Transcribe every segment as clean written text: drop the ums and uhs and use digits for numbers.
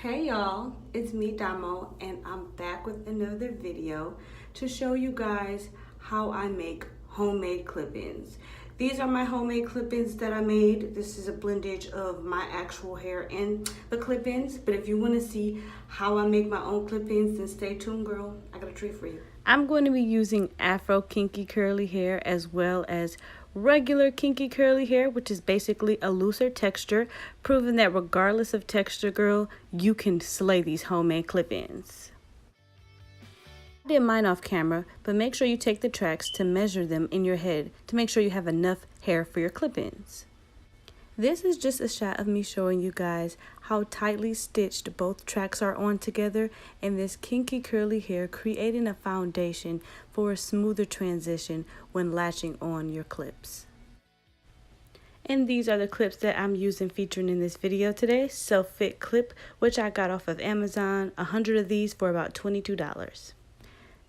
Hey y'all, it's me Damo and I'm back with another video to show you guys how I make homemade clip-ins. These are my homemade clip-ins that I made. This is a blendage of my actual hair and the clip-ins, but if you want to see how I make my own clip-ins, then stay tuned, girl. I got a treat for you. I'm going to be using Afro kinky curly hair as well as regular kinky curly hair, which is basically a looser texture, proving that regardless of texture, girl, you can slay these homemade clip-ins. I did mine off camera, but make sure you take the tracks to measure them in your head to make sure you have enough hair for your clip-ins. This is just a shot of me showing you guys how tightly stitched both tracks are on together and this kinky curly hair creating a foundation for a smoother transition when latching on your clips. And these are the clips that I'm using featuring in this video today. Self-fit clip, which I got off of Amazon, 100 of these for about $22.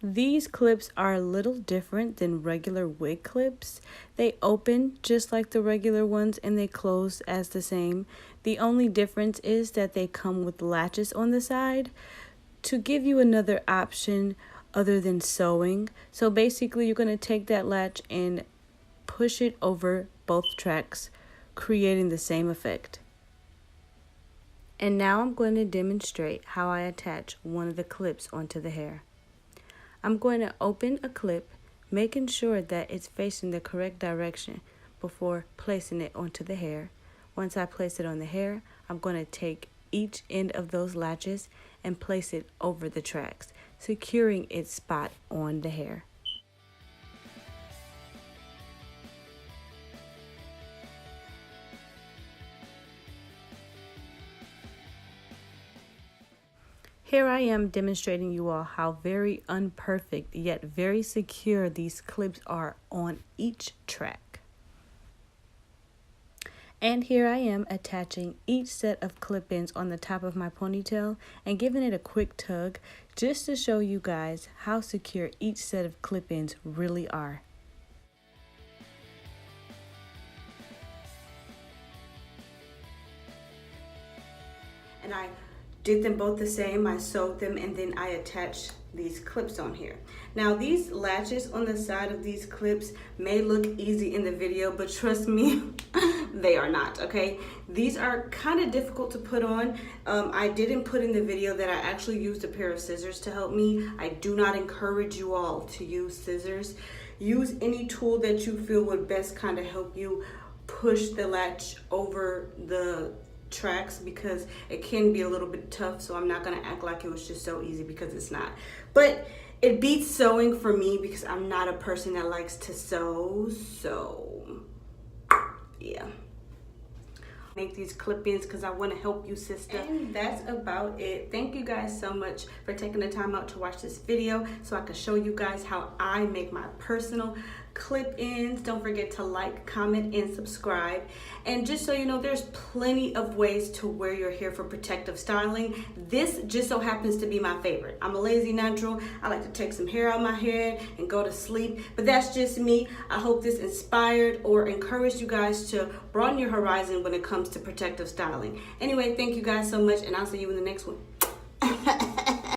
These clips are a little different than regular wig clips. They open just like the regular ones and they close as the same. The only difference is that they come with latches on the side to give you another option other than sewing. So basically you're going to take that latch and push it over both tracks, creating the same effect. And now I'm going to demonstrate how I attach one of the clips onto the hair. I'm going to open a clip, making sure that it's facing the correct direction before placing it onto the hair. Once I place it on the hair, I'm going to take each end of those latches and place it over the tracks, securing its spot on the hair. Here I am demonstrating you all how very imperfect yet very secure these clips are on each track. And here I am attaching each set of clip-ins on the top of my ponytail and giving it a quick tug just to show you guys how secure each set of clip-ins really are. And I did them both the same. I sewed them and then I attached these clips on here. Now these latches on the side of these clips may look easy in the video, but trust me, they are not, okay? These are kind of difficult to put on. I didn't put in the video that I actually used a pair of scissors to help me. I do not encourage you all to use scissors. Use any tool that you feel would best kind of help you push the latch over the tracks, because it can be a little bit tough, so I'm not gonna act like it was just so easy, because it's not. But it beats sewing for me because I'm not a person that likes to sew, so yeah. Make these clip-ins because I want to help you, sister. And that's about it. Thank you guys so much for taking the time out to watch this video so I can show you guys how I make my personal clip-ins. Don't forget to like, comment, and subscribe. And just so you know, there's plenty of ways to wear your hair for protective styling. This just so happens to be my favorite. I'm a lazy natural. I like to take some hair out of my head and go to sleep, but that's just me. I hope this inspired or encouraged you guys to broaden your horizon when it comes to protective styling. Anyway, thank you guys so much, and I'll see you in the next one.